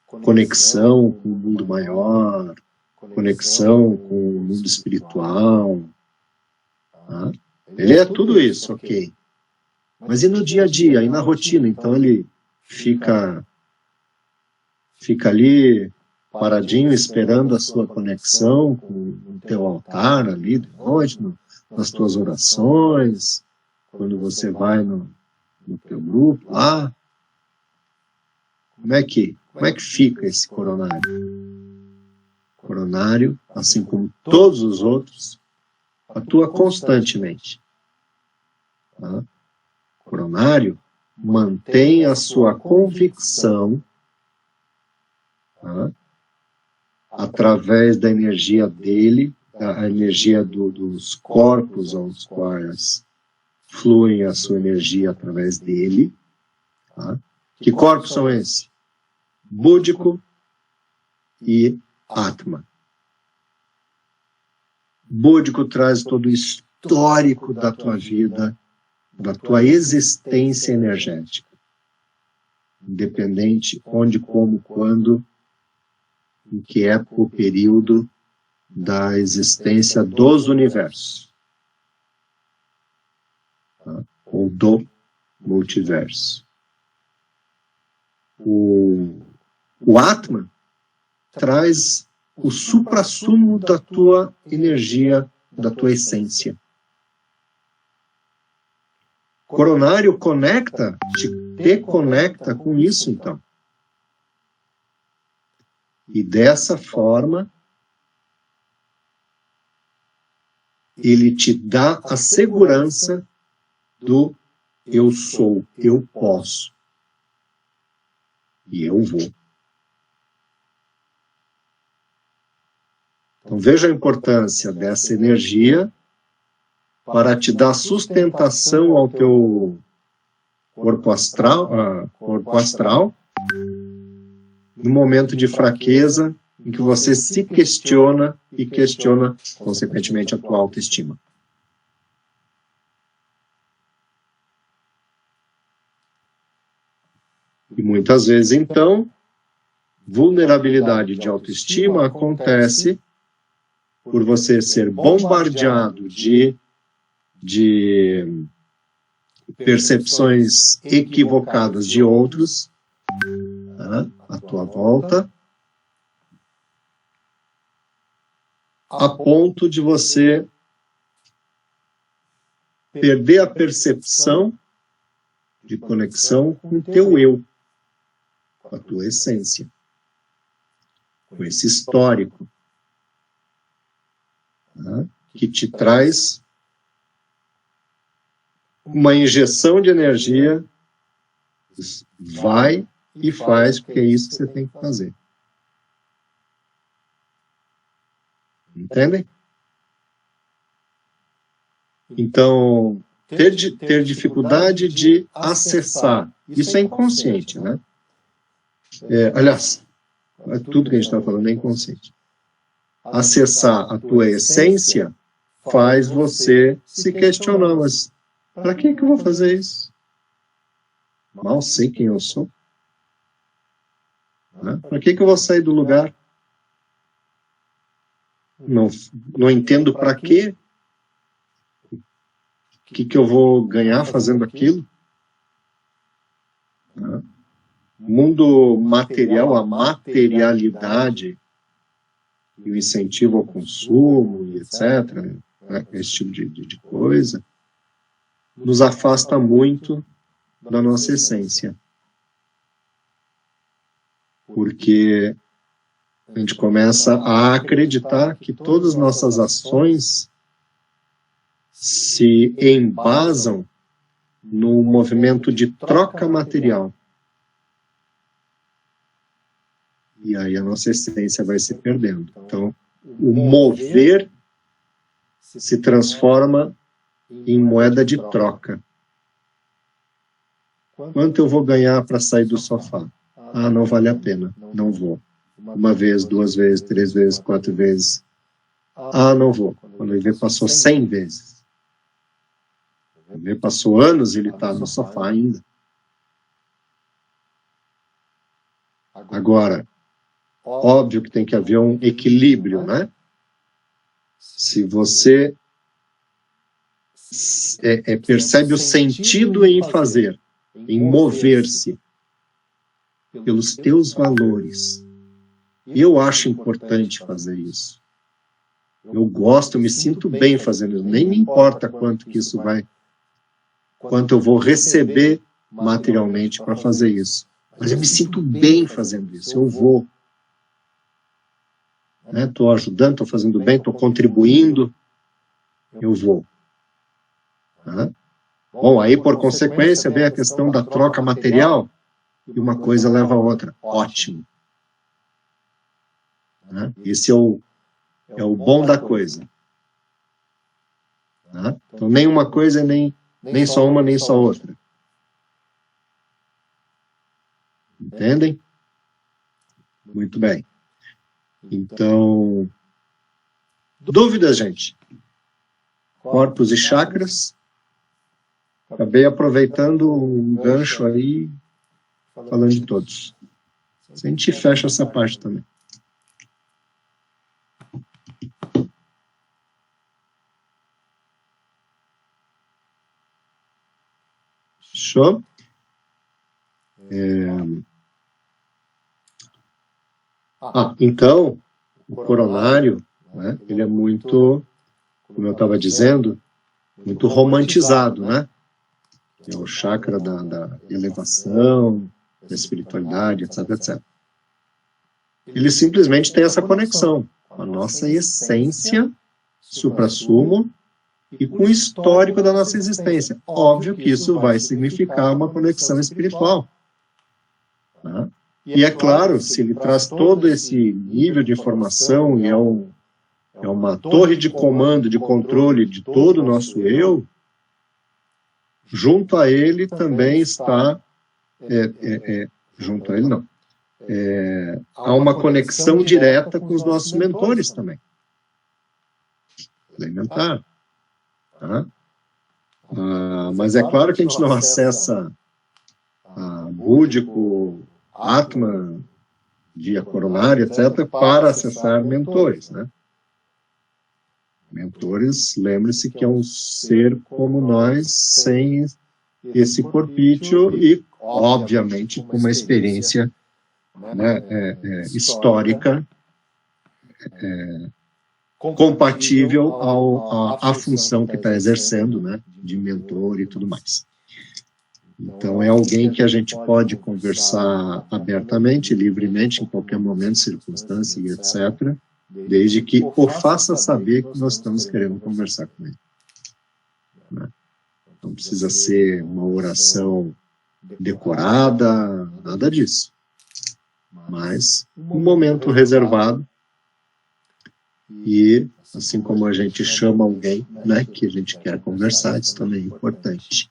conexão com o mundo maior, conexão com o mundo espiritual. Tá? Ele é tudo isso, ok. Mas e no dia a dia, e na rotina? Então ele fica ali paradinho, esperando a sua conexão com o teu altar ali de noite, nas tuas orações, quando você vai no teu grupo lá. Como é que fica esse coronário? O coronário, assim como todos os outros, atua constantemente. Tá? O coronário mantém a sua convicção, tá? Através da energia dele, a energia dos corpos aos quais flui a sua energia através dele. Tá? Que corpos são esses? Búdico e Atma. Búdico traz todo o histórico da tua vida, da tua existência energética. Independente onde, como, quando, em que época ou período da existência dos universos. Tá? Ou do multiverso. O Atman traz o suprassumo da tua energia, da tua essência. coronário conecta, te conecta com isso, então. E dessa forma, ele te dá a segurança do eu sou, eu posso. E eu vou. Então veja a importância dessa energia para te dar sustentação ao teu corpo astral, no momento de fraqueza, em que você se questiona e questiona, consequentemente, a tua autoestima. E muitas vezes, então, vulnerabilidade de autoestima acontece por você ser bombardeado de percepções equivocadas de outros, tá, à tua volta, a ponto de você perder a percepção de conexão com o teu eu, com a tua essência, com esse histórico, tá, que te traz uma injeção de energia, vai e faz, porque é isso que você tem que fazer. Entendem? Então, ter dificuldade de acessar, isso é inconsciente, né? Aliás, tudo que a gente está falando é inconsciente. Acessar a tua essência faz você se questionar, mas para que eu vou fazer isso? Mal sei quem eu sou. Né? Para que eu vou sair do lugar? Não entendo para quê. O que eu vou ganhar fazendo aquilo? Né? O mundo material, a materialidade e o incentivo ao consumo, e etc., né? Esse tipo de coisa, nos afasta muito da nossa essência. Porque a gente começa a acreditar que todas as nossas ações se embasam no movimento de troca material. E aí a nossa essência vai se perdendo. Então, o mover se transforma em moeda de troca. Quanto eu vou ganhar para sair do sofá? Ah, não vale a pena, não vou. Uma vez, 2 vezes, 3 vezes, 4 vezes. Ah, não vou. Quando ele vê, passou 100 vezes. Quando ele vê, passou anos e ele está no sofá ainda. Agora, óbvio que tem que haver um equilíbrio, né? Se você percebe o sentido em fazer, em mover-se pelos teus valores. Eu acho importante fazer isso. Eu gosto, eu me sinto bem fazendo isso. Nem me importa quanto que isso vai, quanto eu vou receber materialmente para fazer isso. Mas eu me sinto bem fazendo isso, eu vou. Estou ajudando, estou fazendo bem, estou contribuindo, eu vou. Bom, aí por consequência vem a questão da troca material e uma coisa leva a outra. Ótimo. Esse é o bom da coisa. Então nem uma coisa, nem só uma, nem só outra. Entendem? Muito bem. Então, dúvidas, gente? Corpos e chakras. Acabei aproveitando um gancho aí, falando de todos. A gente fecha essa parte também. Show? Então, o coronário, né, ele é muito, como eu estava dizendo, muito romantizado, né? é o chakra da elevação, da espiritualidade, etc, etc. Ele simplesmente tem essa conexão com a nossa essência, suprassumo, e com o histórico da nossa existência. Óbvio que isso vai significar uma conexão espiritual. Né? E é claro, se ele traz todo esse nível de informação e é uma torre de comando, de controle de todo o nosso eu, junto a ele também está, junto a ele não, há uma conexão direta com os nossos mentores também. Elementar. Tá? Mas é claro que a gente não acessa búdico, Atman, via coronária, etc., para acessar mentores, né? Mentores, lembre-se que é um ser como nós, sem esse corpício e, obviamente, com uma experiência, né, histórica compatível à função que está exercendo, né, de mentor e tudo mais. Então, é alguém que a gente pode conversar abertamente, livremente, em qualquer momento, circunstância e etc., desde que o faça saber que nós estamos querendo conversar com ele. Né? Não precisa ser uma oração decorada, nada disso. Mas um momento reservado e, assim como a gente chama alguém, né, que a gente quer conversar, isso também é importante.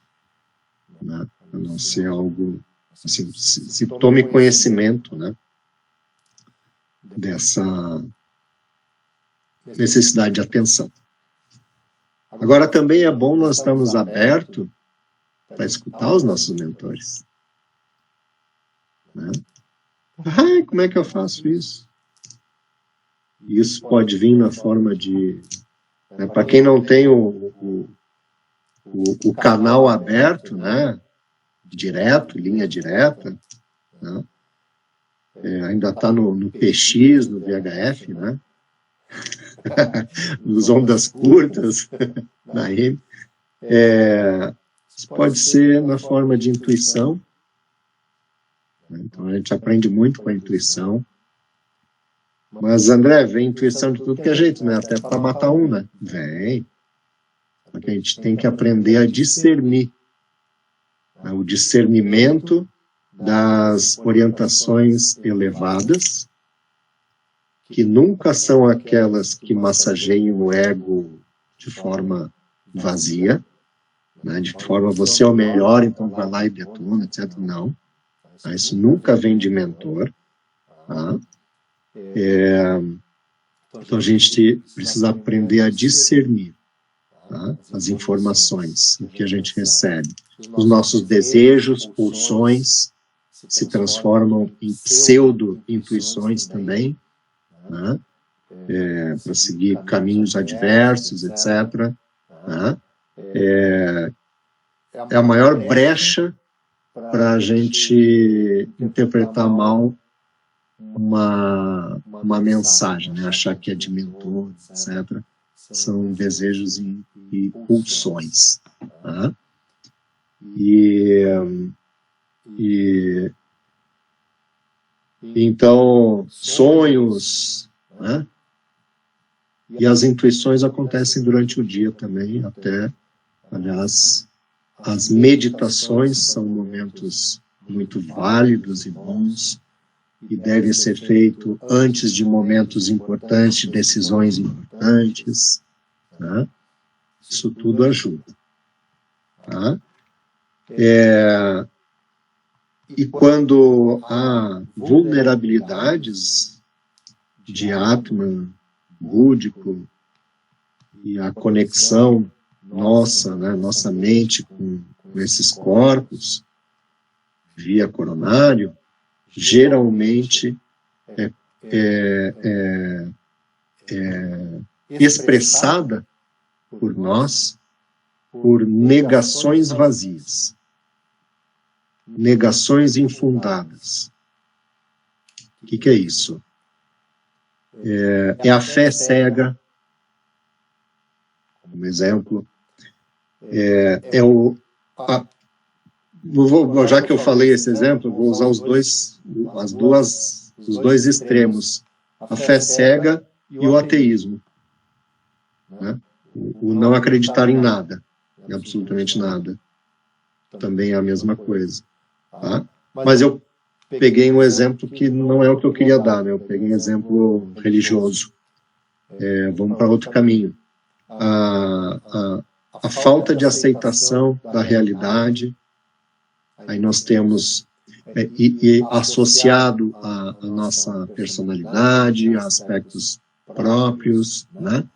Né? A não ser algo, assim, se tome conhecimento, né, dessa necessidade de atenção. Agora, também é bom nós estarmos abertos para escutar os nossos mentores. Né? Como é que eu faço isso? Isso pode vir na forma de... Né, para quem não tem o canal aberto, né, direto, linha direta, né, ainda está no PX, no VHF, né, nos ondas curtas, na M. Isso pode ser na forma de intuição. Né, então a gente aprende muito com a intuição. Mas, André, vem intuição de tudo que é jeito, né? Até para matar um, né? Vem. Porque a gente tem que aprender a discernir. Né? O discernimento das orientações elevadas, que nunca são aquelas que massageiam o ego de forma vazia, né? De forma você é o melhor, então vai lá e detona, etc. Não. Isso nunca vem de mentor. Tá? Então a gente precisa aprender a discernir, tá, as informações que a gente recebe. Os nossos desejos, pulsões, se transformam em pseudo-intuições também, né, para seguir caminhos adversos, etc. Né, é a maior brecha para a gente interpretar mal uma mensagem, né? Achar que é de mentor, etc. São desejos e pulsões. Tá? Então, sonhos, né? E as intuições acontecem durante o dia também, até, aliás, as meditações são momentos muito válidos e bons, e devem ser feitos antes de momentos importantes, decisões importantes. Tá? Isso tudo ajuda. Tá? E quando há vulnerabilidades de Atman, búdico, e a conexão nossa, né, nossa mente com esses corpos, via coronário, geralmente expressada por nós por negações vazias, negações infundadas. O que é isso? É a fé cega, como exemplo, Já que eu falei esse exemplo, eu vou usar os dois extremos, a fé cega e o ateísmo, né? O não acreditar em nada, em absolutamente nada, também é a mesma coisa, tá? Mas eu peguei um exemplo que não é o que eu queria dar, né? Eu peguei um exemplo religioso. Vamos para outro caminho. A falta de aceitação da realidade, aí nós temos, associado à nossa personalidade, a aspectos próprios, né?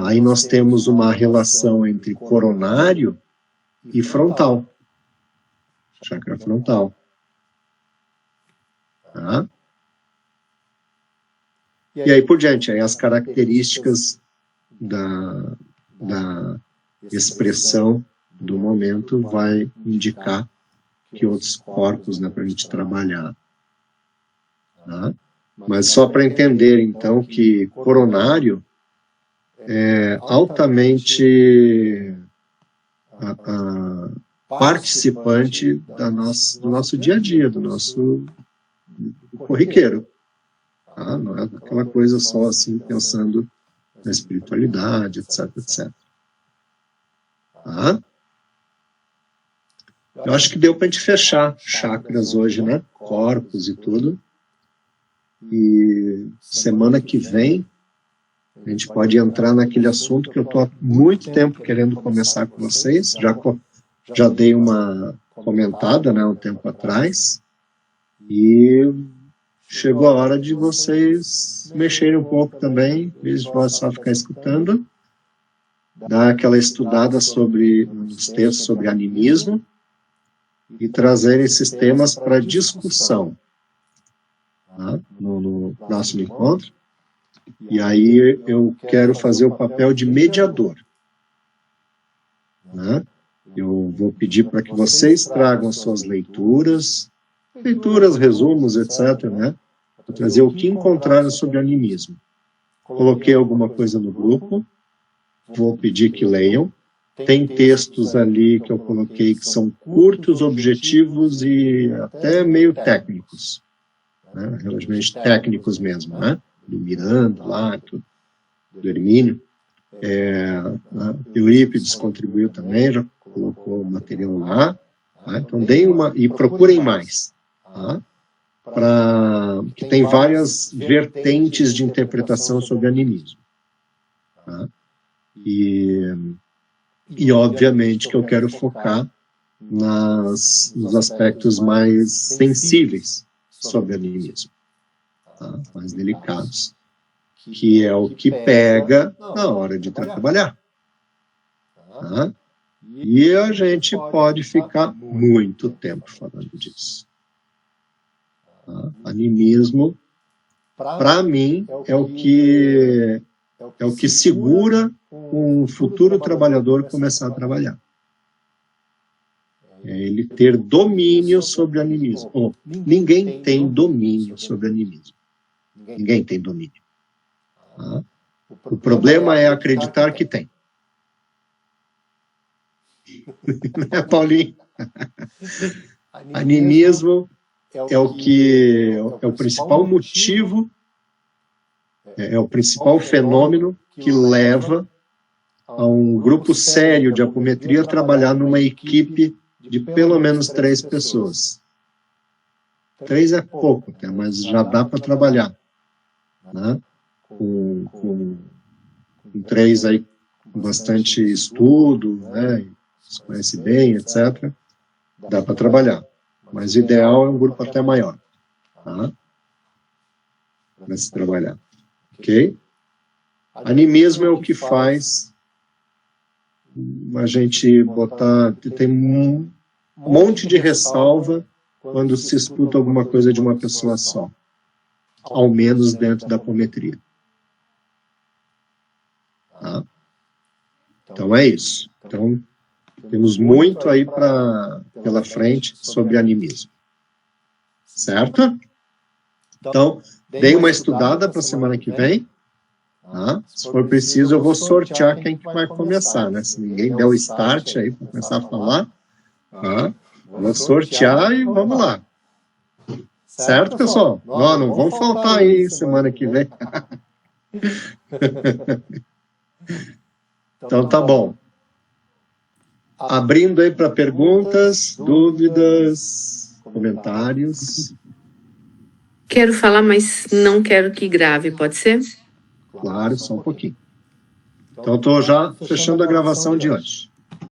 Aí nós temos uma relação entre coronário e frontal, chakra frontal. Tá? E aí por diante, aí as características da expressão do momento vai indicar que outros corpos, né, para a gente trabalhar. Tá? Mas só para entender, então, que coronário é altamente participante do nosso dia a dia, do nosso corriqueiro. Tá? Não é aquela coisa só assim, pensando na espiritualidade, etc, etc. Tá? Eu acho que deu para a gente fechar chakras hoje, né? Corpos e tudo. E semana que vem a gente pode entrar naquele assunto que eu estou há muito tempo querendo começar com vocês. Já dei uma comentada, né, um tempo atrás. E chegou a hora de vocês mexerem um pouco também, em vez de só ficar escutando. Dar aquela estudada sobre os textos sobre animismo e trazer esses temas para discussão, tá? No próximo encontro. E aí eu quero fazer o papel de mediador, né? Eu vou pedir para que vocês tragam as suas leituras, resumos, etc., né? Vou trazer o que encontraram sobre animismo. Coloquei alguma coisa no grupo, vou pedir que leiam. Tem textos ali que eu coloquei que são curtos, objetivos e até meio técnicos, né? Relativamente técnicos mesmo, né? Do Miranda lá, do Hermínio. Eurípides contribuiu também, já colocou o material lá. Tá? Então deem e procurem mais. Tá? Que tem várias vertentes de interpretação sobre animismo. Tá? E obviamente que eu quero focar nos aspectos mais sensíveis sobre animismo, tá? Mais delicados, que é o que pega na hora de trabalhar. Tá? E a gente pode ficar muito tempo falando disso. Tá? Animismo, para mim, é o que segura um futuro trabalhador começar a trabalhar. É ele ter domínio sobre animismo. Ninguém tem domínio sobre animismo. Ninguém tem domínio. Tá? O problema é acreditar que tem. Né, Paulinho? Animismo é o principal motivo, é o principal fenômeno que leva a um grupo sério de apometria a trabalhar numa equipe de pelo menos 3 pessoas. 3 é pouco, mas já dá para trabalhar. Né? Com 3 aí, com bastante estudo, né? Se conhece bem, etc., dá para trabalhar. Mas o ideal é um grupo até maior. Tá? Para se trabalhar. Ok? Animismo é o que faz a gente botar... Tem um monte de ressalva quando se escuta alguma coisa de uma pessoa só. Ao menos dentro da apometria. Tá? Então é isso. Então, temos muito aí pela frente sobre animismo. Certo? Então, dei uma estudada para a semana que vem. Tá? Se for preciso, eu vou sortear quem que vai começar, né? Se ninguém der o start aí para começar a falar, tá? Vou sortear e vamos lá. Certo, pessoal? Não vão faltar aí semana que vem. Então tá bom. Abrindo aí para perguntas, dúvidas, comentários. Quero falar, mas não quero que grave, pode ser? Claro, só um pouquinho. Então estou já fechando a gravação de hoje.